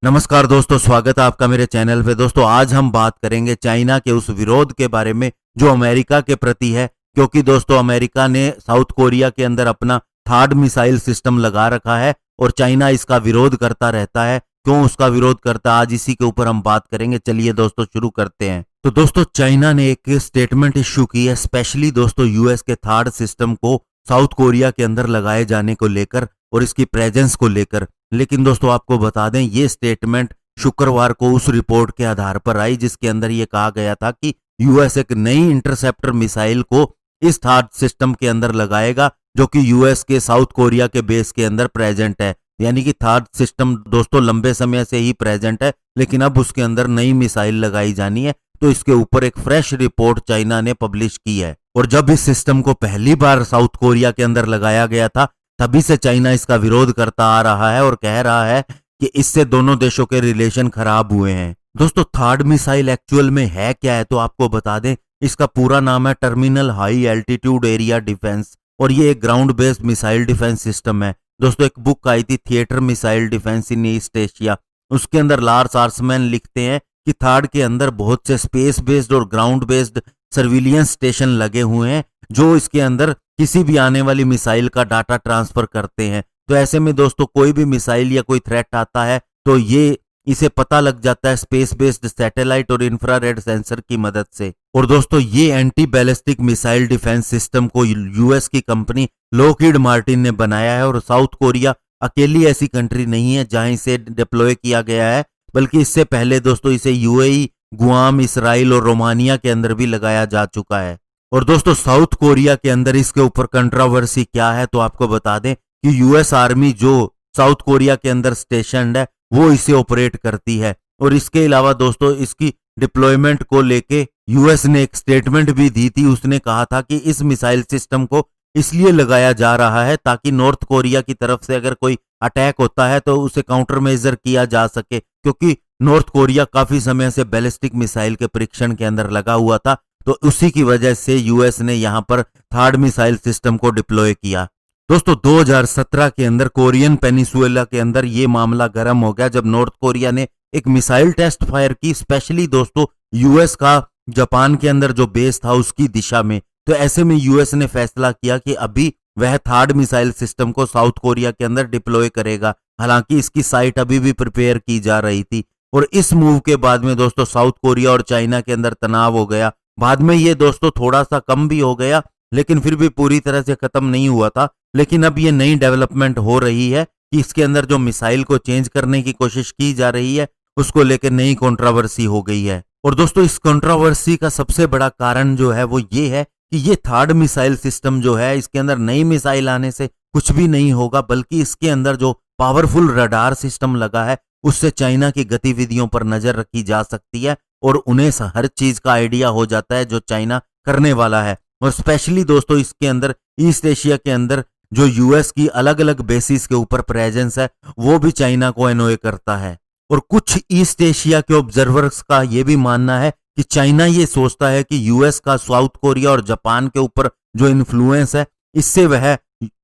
नमस्कार दोस्तों, स्वागत है आपका मेरे चैनल पे। दोस्तों आज हम बात करेंगे चाइना के उस विरोध के बारे में जो अमेरिका के प्रति है, क्योंकि दोस्तों अमेरिका ने साउथ कोरिया के अंदर अपना थर्ड मिसाइल सिस्टम लगा रखा है और चाइना इसका विरोध करता रहता है। क्यों उसका विरोध करता है, आज इसी के ऊपर हम बात करेंगे। चलिए दोस्तों शुरू करते हैं। तो दोस्तों चाइना ने एक स्टेटमेंट इश्यू की है, स्पेशली दोस्तों यूएस के थर्ड सिस्टम को साउथ कोरिया के अंदर लगाए जाने को लेकर और इसकी प्रेजेंस को लेकर। लेकिन दोस्तों आपको बता दें, ये स्टेटमेंट शुक्रवार को उस रिपोर्ट के आधार पर आई जिसके अंदर ये कहा गया था कि यूएस एक नई इंटरसेप्टर मिसाइल को इस थर्ड सिस्टम के अंदर लगाएगा जो कि यूएस के साउथ कोरिया के बेस के अंदर प्रेजेंट है। यानी कि थर्ड सिस्टम दोस्तों लंबे समय से ही प्रेजेंट है, लेकिन अब उसके अंदर नई मिसाइल लगाई जानी है। तो इसके ऊपर एक फ्रेश रिपोर्ट चाइना ने पब्लिश की है। और जब इस सिस्टम को पहली बार साउथ कोरिया के अंदर लगाया गया था, तभी से चाइना इसका विरोध करता आ रहा है और कह रहा है कि इससे दोनों देशों के रिलेशन खराब हुए हैं। दोस्तों थर्ड मिसाइल एक्चुअल में है क्या है, तो आपको बता दें, इसका पूरा नाम है terminal high altitude area defence और ये एक ground based missile defence system है। दोस्तों एक बुक आई थी, theatre missile defence in east Asia, उसके अंदर लार्स आर्समैन लिखते हैं कि थर्ड के अंदर बहुत से स्पेस बेस्ड और ग्राउंड बेस्ड सर्विलियंस स्टेशन लगे हुए हैं जो इसके अंदर किसी भी आने वाली मिसाइल का डाटा ट्रांसफर करते हैं। तो ऐसे में दोस्तों कोई भी मिसाइल या कोई थ्रेट आता है तो ये इसे पता लग जाता है स्पेस बेस्ड सैटेलाइट और इंफ्रारेड सेंसर की मदद से। और दोस्तों ये anti ballistic missile defence system को यूएस की कंपनी लॉकहीड मार्टिन ने बनाया है और साउथ कोरिया अकेली ऐसी कंट्री नहीं है जहां इसे डिप्लॉय किया गया है, बल्कि इससे पहले दोस्तों इसे यूएई, गुआम, इसराइल और रोमानिया के अंदर भी लगाया जा चुका है। और दोस्तों साउथ कोरिया के अंदर इसके ऊपर कंट्रोवर्सी क्या है, तो आपको बता दें कि यूएस आर्मी जो साउथ कोरिया के अंदर स्टेशनड है वो इसे ऑपरेट करती है। और इसके अलावा दोस्तों इसकी डिप्लॉयमेंट को लेके यूएस ने एक स्टेटमेंट भी दी थी। उसने कहा था कि इस मिसाइल सिस्टम को इसलिए लगाया जा रहा है ताकि नॉर्थ कोरिया की तरफ से अगर कोई अटैक होता है तो उसे काउंटर मेजर किया जा सके, क्योंकि नॉर्थ कोरिया काफी समय से बैलिस्टिक मिसाइल के परीक्षण के अंदर लगा हुआ था। तो उसी की वजह से यूएस ने यहां पर थर्ड मिसाइल सिस्टम को डिप्लॉय किया। दोस्तों 2017 के अंदर कोरियन पेनिसुएला के अंदर ये मामला गर्म हो गया जब नॉर्थ कोरिया ने एक मिसाइल टेस्ट फायर की, स्पेशली दोस्तों यूएस का जापान के अंदर जो बेस था उसकी दिशा में। तो ऐसे में यूएस ने फैसला किया कि अभी वह थर्ड मिसाइल सिस्टम को साउथ कोरिया के अंदर डिप्लॉय करेगा। हालांकि इसकी साइट अभी भी प्रिपेयर की जा रही थी। और इस मूव के बाद में दोस्तों साउथ कोरिया और चाइना के अंदर तनाव हो गया। बाद में ये दोस्तों थोड़ा सा कम भी हो गया, लेकिन फिर भी पूरी तरह से खत्म नहीं हुआ था। लेकिन अब ये नई डेवलपमेंट हो रही है कि इसके अंदर जो मिसाइल को चेंज करने की कोशिश की जा रही है उसको लेकर नई कंट्रोवर्सी हो गई है। और दोस्तों इस कंट्रोवर्सी का सबसे बड़ा कारण जो है वो ये है कि ये थर्ड मिसाइल सिस्टम जो है, इसके अंदर नई मिसाइल आने से कुछ भी नहीं होगा, बल्कि इसके अंदर जो पावरफुल रडार सिस्टम लगा है उससे चाइना की गतिविधियों पर नजर रखी जा सकती है और उन्हें हर चीज का आइडिया हो जाता है जो चाइना करने वाला है। और स्पेशली दोस्तों इसके अंदर ईस्ट एशिया के अंदर जो यूएस की अलग अलग बेसिस के ऊपर प्रेजेंस है वो भी चाइना को एनोए करता है। और कुछ ईस्ट एशिया के ऑब्जर्वर्स का ये भी मानना है कि चाइना ये सोचता है कि यूएस का साउथ कोरिया और जापान के ऊपर जो इन्फ्लुएंस है इससे वह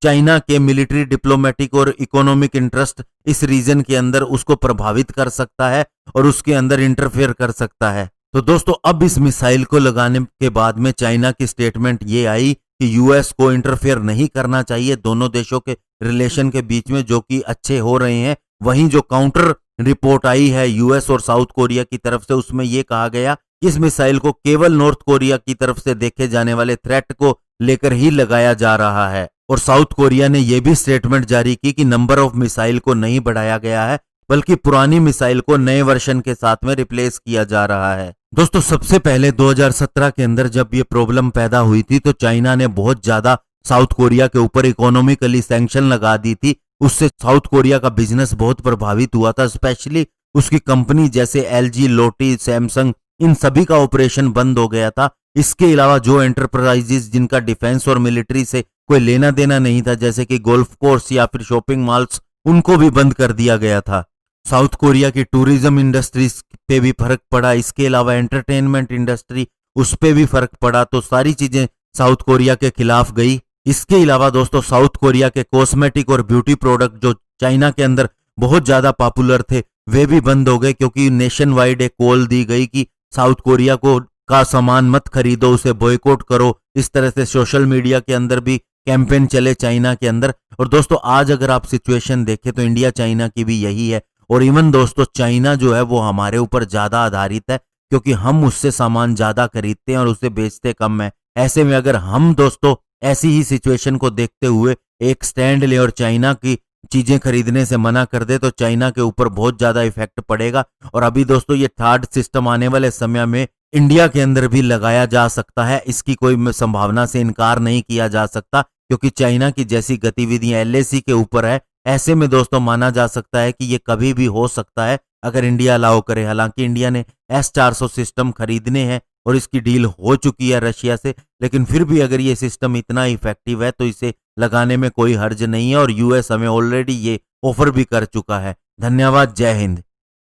चाइना के मिलिट्री, डिप्लोमेटिक और इकोनॉमिक इंटरेस्ट इस रीजन के अंदर उसको प्रभावित कर सकता है और उसके अंदर इंटरफेयर कर सकता है। तो दोस्तों अब इस मिसाइल को लगाने के बाद में चाइना की स्टेटमेंट ये आई कि यूएस को इंटरफेयर नहीं करना चाहिए दोनों देशों के रिलेशन के बीच में, जो कि अच्छे हो रहे हैं। वहीं जो काउंटर रिपोर्ट आई है यूएस और साउथ कोरिया की तरफ से, उसमें यह कहा गया कि इस मिसाइल को केवल नॉर्थ कोरिया की तरफ से देखे जाने वाले थ्रेट को लेकर ही लगाया जा रहा है। और साउथ कोरिया ने यह भी स्टेटमेंट जारी की कि नंबर ऑफ मिसाइल को नहीं बढ़ाया गया है, बल्कि पुरानी मिसाइल को नए वर्जन के साथ में रिप्लेस किया जा रहा है। दोस्तों सबसे पहले 2017 के अंदर जब ये प्रॉब्लम पैदा हुई थी तो चाइना ने बहुत ज्यादा साउथ कोरिया के ऊपर इकोनॉमिकली सैंक्शन लगा दी थी। उससे साउथ कोरिया का बिजनेस बहुत प्रभावित हुआ था, स्पेशली उसकी कंपनी जैसे एलजी, लोटी, सैमसंग, इन सभी का ऑपरेशन बंद हो गया था। इसके अलावा जो एंटरप्राइजेस जिनका डिफेंस और मिलिट्री से कोई लेना देना नहीं था, जैसे कि गोल्फ कोर्स या फिर शॉपिंग मॉल्स, उनको भी बंद कर दिया गया था। साउथ कोरिया की टूरिज्म इंडस्ट्री पे भी फर्क पड़ा। इसके अलावा एंटरटेनमेंट इंडस्ट्री, उस पे भी फर्क पड़ा। तो सारी चीजें साउथ कोरिया के खिलाफ गई इसके अलावा दोस्तों साउथ कोरिया के कॉस्मेटिक और ब्यूटी प्रोडक्ट जो चाइना के अंदर बहुत ज्यादा पॉपुलर थे वे भी बंद हो गए, क्योंकि नेशन वाइड एक कॉल दी गई कि साउथ कोरिया को का सामान मत खरीदो, उसे बॉयकॉट करो। इस तरह से सोशल मीडिया के अंदर भी कैंपेन चले चाइना के अंदर। और दोस्तों आज अगर आप सिचुएशन देखें तो इंडिया चाइना की भी यही है। और इवन दोस्तों चाइना जो है वो हमारे ऊपर ज्यादा आधारित है, क्योंकि हम उससे सामान ज्यादा खरीदते हैं और उसे बेचते कम है। ऐसे में अगर हम दोस्तों ऐसी ही सिचुएशन को देखते हुए एक स्टैंड लें और चाइना की चीजें खरीदने से मना कर दे तो चाइना के ऊपर बहुत ज्यादा इफेक्ट पड़ेगा। और अभी दोस्तों ये थर्ड सिस्टम आने वाले समय में इंडिया के अंदर भी लगाया जा सकता है, इसकी कोई संभावना से इनकार नहीं किया जा सकता, क्योंकि चाइना की जैसी गतिविधियां एलएसी के ऊपर है। ऐसे में दोस्तों माना जा सकता है कि ये कभी भी हो सकता है अगर इंडिया अलाउ करे। हालांकि इंडिया ने S-400 सिस्टम खरीदने हैं और इसकी डील हो चुकी है रशिया से, लेकिन फिर भी अगर ये सिस्टम इतना इफेक्टिव है तो इसे लगाने में कोई हर्ज नहीं है। और यूएस हमें ऑलरेडी ये ऑफर भी कर चुका है। धन्यवाद, जय हिंद।